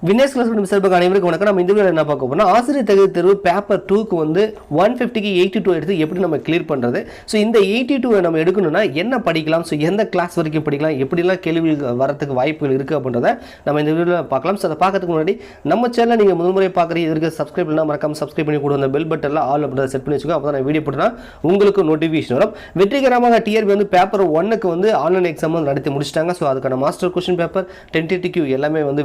Winxclass சார்பாக அனைவருக்கும் வணக்கம். நம்ம இந்த வீடியோவில் என்ன பார்க்க போறோம்னா ஆசிரியர் தகுதி தேர்வு பேப்பர் 2க்கு வந்து 150க்கு 82 எடுத்து எப்படி நம்ம கிளியர் பண்ணுறது. ஸோ இந்த 82 நம்ம எடுக்கணும்னா என்ன படிக்கலாம், ஸோ எந்த கிளாஸ் வரைக்கும் படிக்கலாம், எப்படிலாம் கேள்வி வரத்துக்கு வாய்ப்புகள் இருக்குது அப்படின்றத நம்ம இந்த வீடியோவில் பார்க்கலாம். ஸோ அதை பார்க்கறதுக்கு முன்னாடி நம்ம சேனலை நீங்கள் முதல்முறை பார்க்குறீங்க, இதற்கு சப்ஸ்கிரைப் பண்ணால் மறக்காம சப்ஸ்கிரைப் பண்ணி கூட அந்த பெல் பட்டனில் ஆல் அப்படின்றத செட் பண்ணி வச்சுக்கோ. அப்போ தான் நான் வீடியோ போட்டோன்னா உங்களுக்கு நோட்டிஃபிகேஷன் வரும். வெற்றிகரமாக டிஆர்பி வந்து பேப்பர் 1க்கு வந்து ஆன்லைன் எக்ஸாம் வந்து நடத்தி முடிச்சிட்டாங்க. ஸோ அதுக்கான மாஸ்டர் கொஸ்டின் பேப்பர் TNTET எல்லாமே வந்து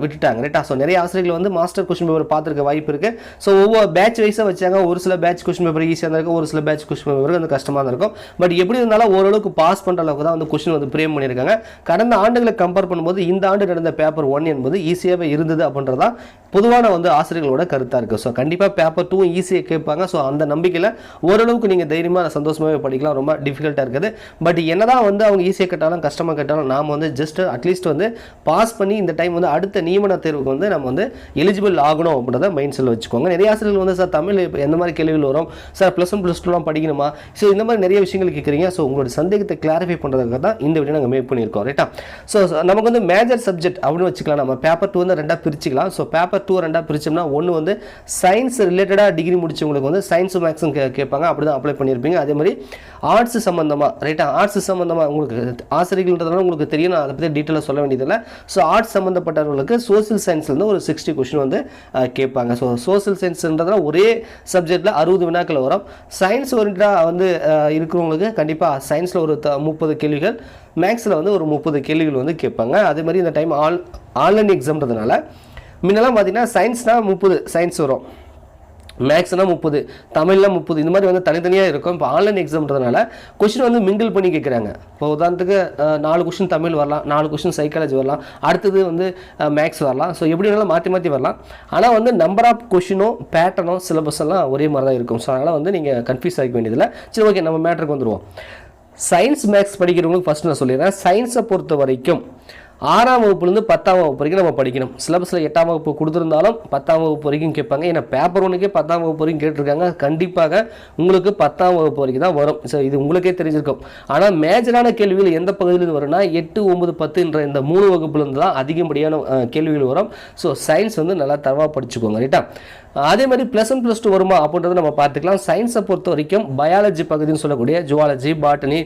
விட்டுட்டாங்க ரைட்டா. ஸோ நிறைய ஆசிரியர்கள் வந்து மாஸ்டர் கொஸ்டின் பேப்பர் பார்த்துருக்க வாய்ப்பு இருக்குது. ஸோ ஒவ்வொரு பேட்ச் வைஸாக வச்சாங்க. ஒரு சில பேட்ச் கொஸ்டின் பேப்பர் ஈஸியாக இருக்கும், ஒரு சில பேட்ச் கொஸ்டின் பேப்பர் வந்து கஷ்டமாக தான் இருக்கும். பட் எப்படி இருந்தாலும் ஓரளவுக்கு பாஸ் பண்ணுற அளவுக்கு தான் வந்து கொஸ்டின் வந்து பிரேம் பண்ணியிருக்காங்க. கடந்த ஆண்டுகளை கம்பேர் பண்ணும்போது இந்த ஆண்டு நடந்த பேப்பர் 1 என்பது ஈஸியாகவே இருந்தது அப்படின்றதான் பொதுவான வந்து ஆசிரியர்களோட கருத்தாக இருக்குது. ஸோ கண்டிப்பாக பேப்பர் 2 ஈஸியாக கேட்பாங்க. ஸோ அந்த நம்பிக்கையில் ஓரளவுக்கு நீங்கள் தைரியமாக சந்தோஷமாகவே படிக்கலாம். ரொம்ப டிஃபிகல்ட்டாக இருக்குது. பட் என்னதான் வந்து அவங்க ஈஸியாக கேட்டாலும் கஷ்டமாக கேட்டாலும் நாம் வந்து ஜஸ்ட் அட்லீஸ்ட் வந்து பாஸ் பண்ணி இந்த டைம் வந்து அடுத்த நியமன தேர்வுக்கு வந்து நம்ம வந்து எலிஜிபிள் ஆகணும் அப்படின்றத மைண்ட் செல்ல வச்சுக்கோங்க. நிறைய ஆசிரியர்கள் வந்து சார் தமிழ் எந்த மாதிரி கேள்விகள் வரும் சார், +1 +2 படிக்கணுமா, ஸோ இந்த மாதிரி நிறைய விஷயங்கள் கேட்குறீங்க. ஸோ உங்களோட சந்தேகத்தை கிளாரிஃபை பண்ணுறதுக்காக தான் இந்த வீடியோ நாங்கள் மேக் பண்ணியிருக்கோம் ரைட்டா. ஸோ நமக்கு வந்து மேஜர் சப்ஜெக்ட் அப்படின்னு வச்சுக்கலாம். நம்ம பேப்பர் 2 வந்து ரெண்டாக பிரிச்சுக்கலாம். ஸோ பேப்பர் 2 ரெண்டாக பிரிச்சோம்னா ஒன்று வந்து சயின்ஸ் ரிலேட்டடாக டிகிரி முடிச்சவங்களுக்கு வந்து சயின்ஸும் மேக்ஸும் கேட்பாங்க. அப்படி தான் அப்ளை பண்ணியிருப்பீங்க. அதே மாதிரி ஆர்ட்ஸ் சம்மந்தமாக ரைட்டா, ஆர்ட்ஸ் சம்மந்தமாக உங்களுக்கு ஆசிரியர்கள்ன்றதுனால உங்களுக்கு தெரியும், நான் அதை பற்றி டீட்டெயிலாக சொல்ல வேண்டியதில்லை. ஸோ ஆர்ட்ஸ் சம்மந்தப்பட்டவர்களுக்கு சோசியல் சயின்ஸ்லேருந்து ஒரு 60 கொஸ்டின் வந்து கேட்பாங்க. ஸோ சோசியல் சயின்ஸ்ன்றதுனால ஒரே சப்ஜெக்டில் 60 வினாக்கள் வரும். சயின்ஸ் ஓரியன்டாக வந்து இருக்கிறவங்களுக்கு கண்டிப்பாக சயின்ஸில் ஒரு 30 கேள்விகள், மேக்ஸில் வந்து ஒரு 30 கேள்விகள் வந்து கேட்பாங்க. அதே மாதிரி இந்த டைம் ஆன்லைன் எக்ஸாம்ன்றதுனால முன்னெல்லாம் பார்த்தீங்கன்னா சயின்ஸ்னால் 30 சயின்ஸ் வரும், மேக்ஸ்னா 30, தமிழ்லாம் 30, இந்த மாதிரி வந்து தனித்தனியாக இருக்கும். இப்போ ஆன்லைன் எக்ஸாம்ன்றதுனால கொஸ்டின் வந்து மிங்கிள் பண்ணி கேட்குறாங்க. இப்போ உதாரணத்துக்கு 4 கொஸ்டின் தமிழ் வரலாம், 4 கொஸ்டின் சைக்காலஜி வரலாம், அடுத்தது வந்து மேக்ஸ் வரலாம். ஸோ எப்படி வேணாலும் மாற்றி மாற்றி வரலாம். ஆனால் வந்து நம்பர் ஆஃப் கொஸ்டினும் பேட்டர்னும் சிலபஸ் எல்லாம் ஒரே மாதிரி தான் இருக்கும். ஸோ அதனால் வந்து நீங்கள் கன்ஃபியூஸ் ஆகிக்க வேண்டியதில்லை. சரி, ஓகே, நம்ம மேட்ருக்கு வந்துடுவோம். சயின்ஸ் மேக்ஸ் படிக்கிறவங்களுக்கு ஃபஸ்ட்டு நான் சொல்லிடுறேன். சயின்ஸை பொறுத்த வரைக்கும் 6ஆம் வகுப்புலேருந்து 10ஆம் வகுப்பு வரைக்கும் நம்ம படிக்கணும். சிலபஸில் 8ஆம் வகுப்பு கொடுத்துருந்தாலும் 10ஆம் வகுப்பு வரைக்கும் கேட்பாங்க. ஏன்னா பேப்பர் 1க்கே 10ஆம் வகுப்பு வரைக்கும் கேட்டிருக்காங்க. கண்டிப்பாக உங்களுக்கு 10ஆம் வகுப்பு வரைக்கும் தான் வரும். ஸோ இது உங்களுக்கே தெரிஞ்சிருக்கும். ஆனால் மேஜரான கேள்விகள் எந்த பகுதியிலேருந்து வரும்னா 8, 9, 10 இந்த 3 வகுப்புலேருந்து தான் அதிகப்படியான கேள்விகள் வரும். ஸோ சயின்ஸ் வந்து நல்லா தரவாக படிச்சுக்கோங்க ரைட்டா. அதே மாதிரி +1 +2 வருமா அப்படின்றத நம்ம பார்த்துக்கலாம். சயின்ஸை பொறுத்த வரைக்கும் பயாலஜி பகுதின்னு சொல்லக்கூடிய ஜுவாலஜி, பாட்டனி,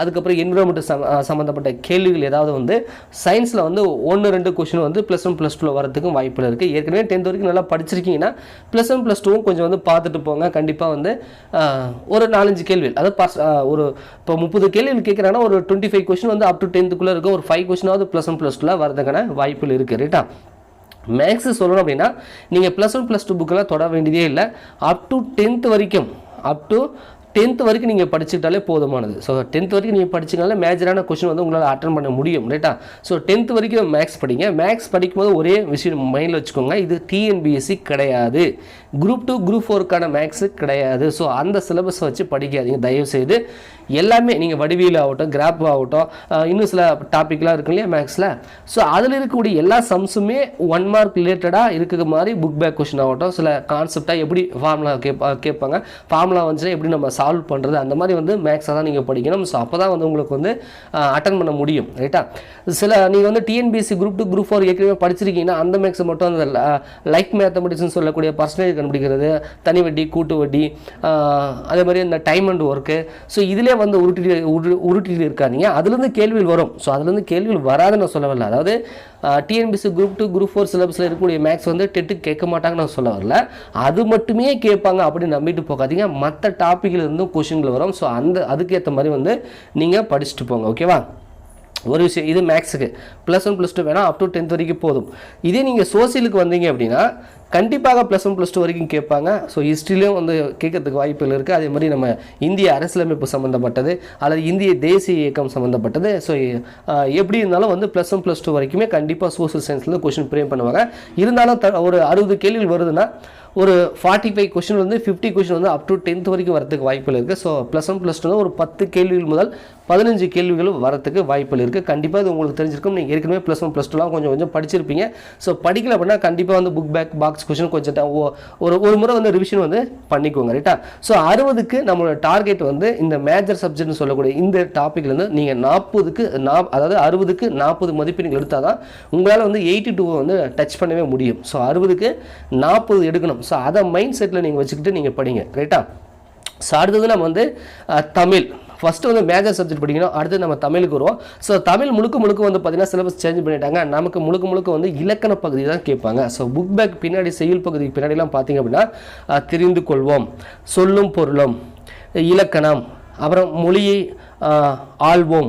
அதுக்கப்புறம் என்விரான்மெண்ட் சம்மந்தப்பட்ட கேள்விகள் ஏதாவது வந்து சயின்ஸில் வந்து 1-2 கொஸ்டின் வந்து +1 +2 வரதுக்கும் வாய்ப்பில் இருக்குது. ஏற்கனவே 10th வரைக்கும் நல்லா படிச்சிருக்கீங்கன்னா +1 +2 கொஞ்சம் வந்து பார்த்துட்டு போங்க. கண்டிப்பாக வந்து ஒரு 4-5 கேள்வி, அதாவது ஒரு இப்போ 30 கேள்விகள் கேட்குறாங்கன்னா ஒரு 25 கொஸ்டின் வந்து அப் டு 10th இருக்கும். ஒரு 5 கொஸ்டினாவது +1 +2 வரதுக்கான வாய்ப்புகள் இருக்குது ரைட்டா. மேக்ஸ் சொல்லணும் அப்படின்னா நீங்கள் +1 +2 புக்கெல்லாம் தொட வேண்டியதே இல்லை. அப் டு 10th வரைக்கும் நீங்கள் படிச்சுக்கிட்டாலே போதுமானது. ஸோ 10th வரைக்கும் நீங்கள் படிச்சிங்கனாலே மேஜரான கொஸ்டின் வந்து உங்களால் அட்டன் பண்ண முடியும் ரைட்டா. ஸோ 10th வரைக்கும் மேக்ஸ் படிங்க. மேக்ஸ் படிக்கும்போது ஒரே விஷயம் மைண்டில் வச்சுக்கோங்க, இது TNBSC கிடையாது, குரூப் 2 குரூப் 4க்கான மேக்ஸு கிடையாது. ஸோ அந்த சிலபஸை வச்சு படிக்காதீங்க தயவுசெய்து. எல்லாமே நீங்கள் வடிவியல் ஆகட்டும், கிராப் ஆகட்டும், இன்னும் சில டாப்பிக்லாம் இருக்கு இல்லையா மேக்ஸில், ஸோ அதில் இருக்கக்கூடிய எல்லா சம்ஸுமே 1 மார்க் ரிலேட்டடாக இருக்கிற மாதிரி புக் பேக் கொஸ்டின் ஆகட்டும், சில கான்செப்டாக எப்படி ஃபார்முலா கேட்பாங்க, ஃபார்முலா வந்துச்சுன்னா எப்படி நம்ம சால்வ் பண்ணுறது, அந்த மாதிரி வந்து மேக்ஸாக தான் நீங்கள் படிக்கணும். ஸோ அப்போ தான் வந்து உங்களுக்கு வந்து அட்டன் பண்ண முடியும் ரைட்டா. சில நீங்கள் வந்து TNBSC குரூப் 2 குரூப் 4 ஏற்கனவே படிச்சிருக்கீங்கன்னா அந்த மேக்ஸை மட்டும் அந்த லைக் மேத்தமெட்டிக்ஸ்னு சொல்லக்கூடிய பர்சன்டேஜ் கண்டுபிடிக்கிறது, தனி வட்டி, கூட்டு வட்டி, அதே மாதிரி இந்த டைம் அண்ட் ஒர்க்கு, ஸோ இதிலே வந்து உருட்டிட்டு இருக்காதீங்க. அதுலேருந்து கேள்விகள் வரும். ஸோ அதுலேருந்து கேள்விகள் வராதுன்னு நான் சொல்ல வரல. அதாவது TNBSC குரூப் 2 குரூப் 4 சிலபஸில் இருக்கக்கூடிய மேக்ஸ் வந்து டெட்டு கேட்க மாட்டாங்கன்னு நான் சொல்ல வரல. அது மட்டுமே கேட்பாங்க அப்படின்னு நம்பிட்டு போகாதீங்க. மற்ற டாப்பிக்கில் இருந்தும் கொஷின்கள் வரும். ஸோ அதுக்கேற்ற மாதிரி வந்து நீங்கள் படிச்சுட்டு போங்க ஓகேவா. ஒரு விஷயம், இது மேக்ஸுக்கு +1 +2 வேணால் அப் டு 10th வரைக்கும் போதும். இதே நீங்கள் சோசியலுக்கு வந்தீங்க அப்படின்னா கண்டிப்பாக +1 +2 வரைக்கும் கேட்பாங்க. ஸோ ஹிஸ்ட்ரிலையும் வந்து கேட்கறதுக்கு வாய்ப்புகள் இருக்குது. அதே மாதிரி நம்ம இந்திய அரசியலமைப்பு சம்மந்தப்பட்டது அல்லது இந்திய தேசிய இயக்கம் சம்மந்தப்பட்டது. ஸோ எப்படி இருந்தாலும் வந்து +1 +2 வரைக்குமே கண்டிப்பாக சோசியல் சயின்ஸில் கொஸ்டின் ப்ரேம் பண்ணுவாங்க. இருந்தாலும் ஒரு 60 கேள்விகள் வருதுன்னா ஒரு 45 கொஸ்டின் வந்து 50 கொஸ்டின் வந்து அப் டு 10th வரைக்கும் வரதுக்கு வாய்ப்புகள் இருக்குது. ஸோ +1 +2 ஒரு 10 கேள்விகள் முதல் 15 கேள்விகளும் வரதுக்கு வாய்ப்புகள் இருக்குது. கண்டிப்பாக இது உங்களுக்கு தெரிஞ்சிருக்கும். நீங்கள் ஏற்கனவே +1 +2லாம் கொஞ்சம் படிச்சிருப்பீங்க. ஸோ படிக்கல அப்படின்னா கண்டிப்பாக வந்து book back box marks question கொஞ்சம் ஒரு முறை வந்து ரிவிஷன் வந்து பண்ணிக்கோங்க ரைட்டா. ஸோ 60க்கு நம்மளோட டார்கெட் வந்து இந்த மேஜர் சப்ஜெக்ட்னு சொல்லக்கூடிய இந்த டாப்பிக்லேருந்து நீங்கள் 40க்கு அதாவது 60க்கு 40 மதிப்பெண்கள் எடுத்தால் தான் உங்களால் வந்து 82 வந்து டச் பண்ணவே முடியும். ஸோ 60க்கு 40 எடுக்கணும். ஸோ அதை மைண்ட் செட்டில் நீங்கள் வச்சுக்கிட்டு நீங்கள் படிங்க ரைட்டா. ஸோ அடுத்தது நம்ம வந்து தமிழ் ஃபஸ்ட்டு வந்து மேஜர் சப்ஜெக்ட் படிக்கணும். அடுத்து நம்ம தமிழுக்கு வருவோம். ஸோ தமிழ் முழுக்க வந்து பார்த்தீங்கன்னா சிலபஸ் சேஞ்ச் பண்ணிட்டாங்க. நமக்கு முழுக்க வந்து இலக்கண பகுதி தான் கேட்பாங்க. ஸோ புக் பேக் பின்னாடி செய்யுள் பகுதிக்கு பின்னாடிலாம் பார்த்தீங்க அப்படின்னா தெரிந்து கொள்வோம், சொல்லும் பொருளும், இலக்கணம், அப்புறம் மொழியை ஆள்வோம்,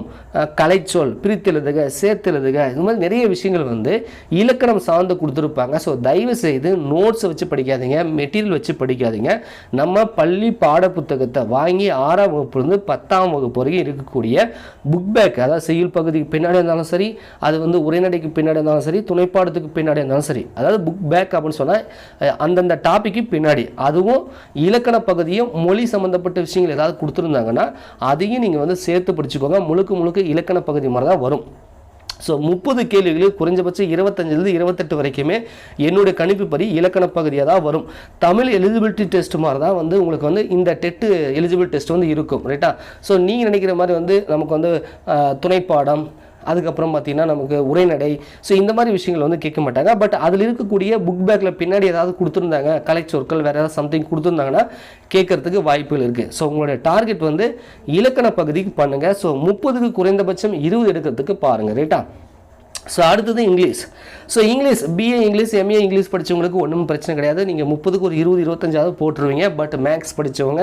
கலைச்சொல், பிரித்தெழுதுக, சேர்த்தெழுதுக, இது மாதிரி நிறைய விஷயங்கள் வந்து இலக்கணம் சார்ந்து கொடுத்துருப்பாங்க. ஸோ தயவு செய்து நோட்ஸை வச்சு படிக்காதீங்க, மெட்டீரியல் வச்சு படிக்காதீங்க. நம்ம பள்ளி பாட புத்தகத்தை வாங்கி 6ஆம் வகுப்புலேருந்து 10ஆம் வகுப்பு வரைக்கும் இருக்கக்கூடிய புக் பேக், அதாவது செய்யுள் பகுதிக்கு பின்னாடி இருந்தாலும் சரி, அது வந்து உரைநடைக்கு பின்னாடி இருந்தாலும் சரி, துணைப்பாடத்துக்கு பின்னாடி இருந்தாலும் சரி, அதாவது புக் பேக் அப்படின்னு சொன்னால் அந்தந்த டாப்பிக்கு பின்னாடி அதுவும் இலக்கண பகுதியும் மொழி சம்மந்தப்பட்ட விஷயங்கள் ஏதாவது கொடுத்துருந்தாங்கன்னா அதையும் நீங்கள் வந்து சேர்த்து படிச்சுக்கோங்க. முழுக்க இலக்கண பகுதி மாதிரி தான் வரும். ஸோ 30 கேள்விகள் குறைஞ்சபட்சம் 25லேருந்து 28 வரைக்குமே என்னுடைய கணிப்புப்படி இலக்கண பகுதியாக தான் வரும். தமிழ் எலிஜிபிலிட்டி டெஸ்ட் மாதிரி தான் வந்து உங்களுக்கு வந்து இந்த டெட்டு எலிஜிபிலிட்டி டெஸ்ட் வந்து இருக்கும் ரைட்டா. ஸோ நீங்கள் நினைக்கிற மாதிரி வந்து நமக்கு வந்து துணைப்பாடம், அதுக்கப்புறம் பார்த்தீங்கன்னா நமக்கு உரைநடை, ஸோ இந்த மாதிரி விஷயங்கள் வந்து கேட்க மாட்டாங்க. பட் அதில் இருக்கக்கூடிய புக் பேக்கில் பின்னாடி ஏதாவது கொடுத்துருந்தாங்க, கலைச்சொற்கள் வேறு ஏதாவது சம்திங் கொடுத்துருந்தாங்கன்னா கேட்கறதுக்கு வாய்ப்புகள் இருக்குது. ஸோ உங்களுடைய டார்கெட் வந்து இலக்கண பகுதிக்கு பண்ணுங்கள். ஸோ 30க்கு குறைந்தபட்சம் 20 எடுக்கிறதுக்கு பாருங்கள் ரைட்டா. ஸோ அடுத்தது English. So English BA English MA English படித்தவங்களுக்கு ஒன்றும் பிரச்சனை கிடையாது. நீங்கள் 30க்கு ஒரு 20-25 போட்டுருவீங்க. பட் மேக்ஸ் படித்தவங்க,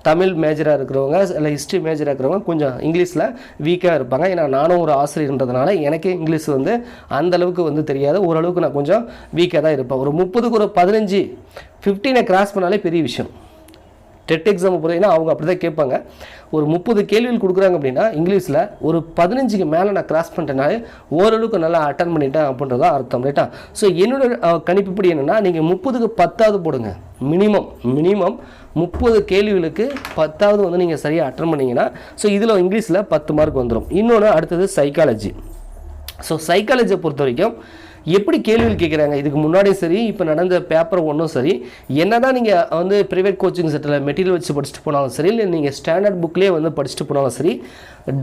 தமிழ் மேஜராக இருக்கிறவங்க, இல்லை ஹிஸ்ட்ரி மேஜராக இருக்கிறவங்க கொஞ்சம் இங்கிலீஷில் வீக்காக இருப்பாங்க. ஏன்னா நானும் ஒரு ஆசிரியர்ன்றதுனால எனக்கு இங்கிலீஷ் வந்து அந்தளவுக்கு வந்து தெரியாது. ஓரளவுக்கு நான் கொஞ்சம் வீக்காக தான் இருப்பேன். ஒரு 30க்கு ஒரு 15 கிராஸ் பண்ணாலே பெரிய விஷயம். டெட் எக்ஸாம் போகிறீங்கன்னா அவங்க அப்படி தான் கேட்பாங்க. ஒரு 30 கேள்விகள் கொடுக்குறாங்க அப்படின்னா இங்கிலீஷில் ஒரு 15க்கு மேலே நான் கிராஸ் பண்ணிட்டேனாலே ஓரளவுக்கு நல்லா அட்டன் பண்ணிட்டேன் அப்படின்றதா அர்த்தம் ரைட்டா. ஸோ என்னோட கணிப்புப்படி என்னென்னா நீங்கள் 30க்கு 10வது போடுங்க. மினிமம் 30 கேள்விகளுக்கு 10வது வந்து நீங்கள் சரியாக அட்டன் பண்ணிங்கன்னா ஸோ இதில் இங்கிலீஷில் 10 மார்க் வந்துடும். இன்னொன்று அடுத்தது சைக்காலஜி. ஸோ சைக்காலஜியை பொறுத்த வரைக்கும் எப்படி கேள்விகள் கேட்குறாங்க, இதுக்கு முன்னாடியும் சரி இப்போ நடந்த பேப்பர் ஒன்றும் சரி, என்ன தான் நீங்கள் வந்து ப்ரைவேட் கோச்சிங் சென்டரில் மெட்டீரியல் வச்சு படிச்சுட்டு போனாலும் சரி, இல்லை நீங்கள் ஸ்டாண்டர்ட் புக்லேயே வந்து படிச்சுட்டு போனாலும் சரி,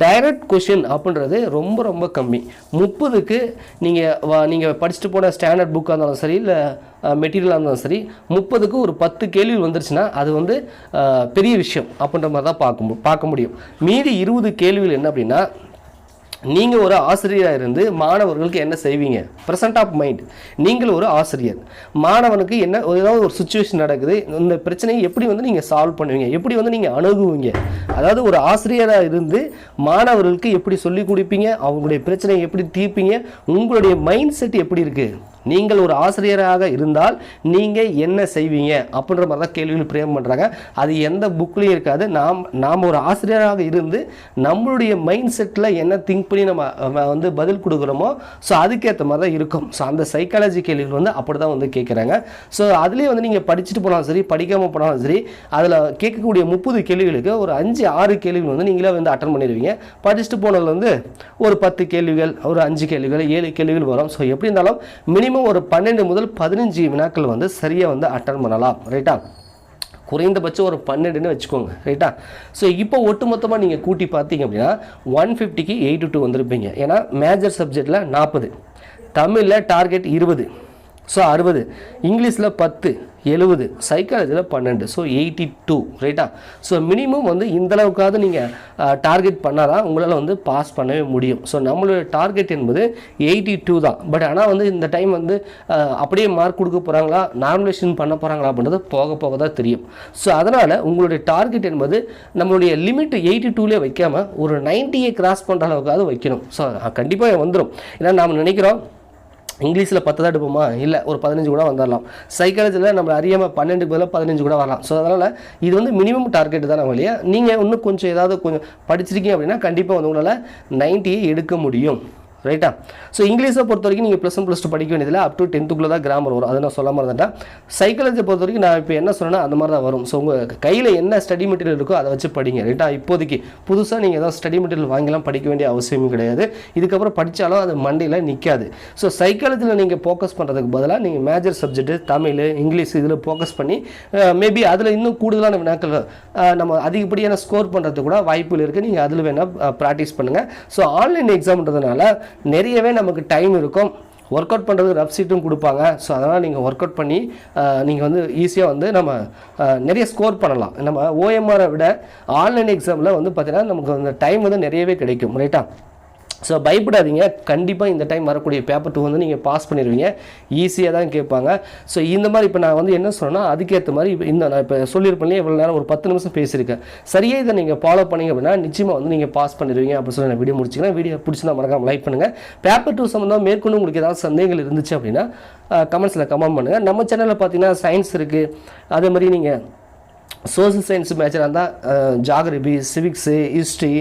டைரக்ட் கொஷின் அப்படின்றது ரொம்ப கம்மி. 30க்கு நீங்கள் படிச்சுட்டு போன ஸ்டாண்டர்ட் புக்காக இருந்தாலும் சரி, இல்லை மெட்டீரியலாக இருந்தாலும் சரி, 30க்கு ஒரு 10 கேள்வி வந்துருச்சுன்னா அது வந்து பெரிய விஷயம் அப்படின்ற மாதிரி தான் பார்க்க முடியும். மீதி 20 கேள்விகள் என்ன அப்படின்னா, நீங்கள் ஒரு ஆசிரியராக இருந்து மாணவர்களுக்கு என்ன செய்வீங்க, ப்ரெசன்ட் ஆஃப் மைண்ட். நீங்கள் ஒரு ஆசிரியர், மாணவனுக்கு என்ன ஏதாவது ஒரு சுச்சுவேஷன் நடக்குது, இந்த பிரச்சனையை எப்படி வந்து நீங்கள் சால்வ் பண்ணுவீங்க, எப்படி வந்து நீங்கள் அணுகுவீங்க, அதாவது ஒரு ஆசிரியராக இருந்து மாணவர்களுக்கு எப்படி சொல்லிக் கொடுப்பீங்க, அவங்களுடைய பிரச்சனையை எப்படி தீர்ப்பீங்க, உங்களுடைய மைண்ட் செட் எப்படி இருக்குது, நீங்கள் ஒரு ஆசிரியராக இருந்தால் நீங்கள் என்ன செய்வீங்க அப்படின்ற மாதிரி தான் கேள்விகள் பிரேம் பண்ணுறாங்க. அது எந்த புக்லேயும் இருக்காது. நாம் ஒரு ஆசிரியராக இருந்து நம்மளுடைய மைண்ட் செட்டில் என்ன திங்க் பண்ணி நம்ம வந்து பதில் கொடுக்குறோமோ ஸோ அதுக்கேற்ற மாதிரி தான் இருக்கும். ஸோ அந்த சைக்காலஜி கேள்விகள் வந்து அப்படி தான் வந்து கேட்குறாங்க. ஸோ அதுலேயே வந்து நீங்கள் படிச்சுட்டு போனாலும் சரி, படிக்காமல் போனாலும் சரி, அதில் கேட்கக்கூடிய 30 கேள்விகளுக்கு ஒரு 5-6 கேள்விகள் வந்து நீங்களே வந்து அட்டன் பண்ணிடுவீங்க. படிச்சுட்டு போனதில் வந்து ஒரு 10 கேள்விகள், ஒரு 5 கேள்விகள், 7 கேள்விகள் வரும். ஸோ எப்படி இருந்தாலும் மினிமம் ஒரு 12 முதல் 15 வினாக்கள் வந்து சரியாக வந்து அட்டன் பண்ணலாம் ரைட்டா. குறைந்தபட்சம் ஒரு 12ன்னு வச்சுக்கோங்க ரைட்டா. ஸோ இப்போ ஒட்டுமொத்தமாக நீங்கள் கூட்டி பார்த்தீங்க அப்படின்னா 150க்கு 82 வந்திருப்பீங்க. ஏன்னா மேஜர் சப்ஜெக்டில் 40, தமிழில் டார்கெட் 20, ஸோ 60, இங்கிலீஷில் 10, 70, சைக்காலஜியில் 12, ஸோ 82 ரைட்டா. ஸோ மினிமம் வந்து இந்தளவுக்காவது நீங்கள் டார்கெட் பண்ணால் தான் உங்களால் வந்து பாஸ் பண்ணவே முடியும். ஸோ நம்மளோட டார்கெட் என்பது 82 தான். பட் ஆனால் வந்து இந்த டைம் வந்து அப்படியே மார்க் கொடுக்க போகிறாங்களா, நார்மலைசேஷன் பண்ண போகிறாங்களா அப்படின்றது போக தான் தெரியும். ஸோ அதனால் உங்களுடைய டார்கெட் என்பது நம்மளுடைய லிமிட் 82லேயே வைக்காமல் ஒரு 90 கிராஸ் பண்ணுற அளவுக்காவது வைக்கணும். ஸோ கண்டிப்பாக வந்துடும். ஏன்னா நாம் நினைக்கிறோம் இங்கிலீஷில் 10 தான் எடுப்போமா, இல்லை ஒரு 15 கூட வந்துடலாம். சைக்காலஜியில் நம்ம அறியாமல் 12க்கு பதிலாக 15 கூட வரலாம். ஸோ அதனால் இது வந்து மினிமம் டார்கெட் தான் இல்லையா. நீங்கள் இன்னும் கொஞ்சம் ஏதாவது கொஞ்சம் படிச்சிருக்கீங்க அப்படின்னா கண்டிப்பாக வந்து உங்களால் 90 எடுக்க முடியும். ரைட்டா. ஸோ இங்கிலீஷை பொறுத்த வரைக்கும் நீங்கள் +1 +2 படிக்க வேண்டியதில்லை, அப் டு 10th தான் கிராமர் வரும், அதை நான் சொல்ல மாதிரிட்டேன். சைக்காலஜியை பொறுத்த வரைக்கும் நான் இப்போ என்ன சொன்னேன்னா அந்த மாதிரி தான் வரும். ஸோ உங்கள் கையில் என்ன ஸ்டடி மெட்டீரியல் இருக்கோ அதை வச்சு படிங்க, ரைட்டா. இப்போதைக்கு புதுசாக நீங்கள் ஏதாவது ஸ்டடி மெட்டீரியல் வாங்கிலாம் படிக்க வேண்டிய அவசியமும் கிடையாது. இதுக்கப்புறம் படித்தாலும் அது மண்டையில் நிற்காது. ஸோ சைக்காலஜியில் நீங்கள் ஃபோக்கஸ் பண்ணுறதுக்கு பதிலாக நீங்கள் மேஜர் சப்ஜெக்ட் தமிழ், இங்கிலீஷ் இதில் ஃபோக்கஸ் பண்ணி மேபி அதில் இன்னும் கூடுதலான வினாக்கள் நம்ம அதிகப்படியான ஸ்கோர் பண்ணுறதுக்கு கூட வாய்ப்புகள் இருக்குது. நீங்கள் அதில் வேணால் ப்ராக்டிஸ் பண்ணுங்கள். ஸோ ஆன்லைன் எக்ஸாம்ன்றதுனால நிறையவே நமக்கு டைம் இருக்கும். ஒர்க் அவுட் பண்ணுறது ரஃப் ஷீட்டும் கொடுப்பாங்க. ஸோ அதனால் நீங்கள் ஒர்க் அவுட் பண்ணி நீங்கள் வந்து ஈஸியாக வந்து நம்ம நிறைய ஸ்கோர் பண்ணலாம். நம்ம ஓஎம்ஆரை விட ஆன்லைன் எக்ஸாமில் வந்து பார்த்திங்கன்னா நமக்கு அந்த டைம் வந்து நிறையவே கிடைக்கும், ரைட்டா. ஸோ பயப்படாதீங்க, கண்டிப்பாக இந்த டைம் வரக்கூடிய பேப்பர் 2 வந்து நீங்கள் பாஸ் பண்ணிடுவீங்க, ஈஸியாக தான் கேட்பாங்க. ஸோ இந்த மாதிரி இப்போ நான் வந்து என்ன சொன்னேன்னா அதுக்கேற்ற மாதிரி நான் இப்போ சொல்லியிருப்பேன், இவ்வளோ நேரம் ஒரு 10 நிமிஷம் பேசியிருக்கேன். சரியாக இதை நீங்கள் ஃபாலோ பண்ணிங்க அப்படின்னா நிச்சயமாக வந்து நீங்கள் பாஸ் பண்ணிடுவீங்க அப்படின்னு சொல்லி நான் வீடியோ முடிச்சுக்கிறேன். வீடியோ பிடிச்சினா மறக்காமல் லைக் பண்ணுங்கள். பேப்பர் 2 சம்மந்தமாக மேற்கொண்டு உங்களுக்கு ஏதாவது சந்தேகங்கள் இருந்துச்சு அப்படின்னா கமெண்ட்ஸில் கமெண்ட் பண்ணுங்கள். நம்ம சேனலில் பார்த்தீங்கன்னா சயின்ஸ் இருக்குது, அதே மாதிரி நீங்கள் சோஷியல் சயின்ஸ் மேஜராக இருந்தால் ஜாகிரபி, சிவிக்ஸு, ஹிஸ்ட்ரி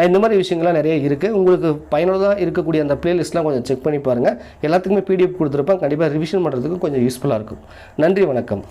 இந்த மாதிரி விஷயங்கள்லாம் நிறைய இருக்குது. உங்களுக்கு பயனுள்ளதாக இருக்கக்கூடிய அந்த ப்ளேலிஸ்ட்லாம் கொஞ்சம் செக் பண்ணி பாருங்கள். எல்லாத்துக்குமே PDF கொடுத்துருப்பேன், கண்டிப்பாக ரிவிஷன் பண்ணுறதுக்கு கொஞ்சம் யூஸ்ஃபுல்லாக இருக்கும். நன்றி, வணக்கம்.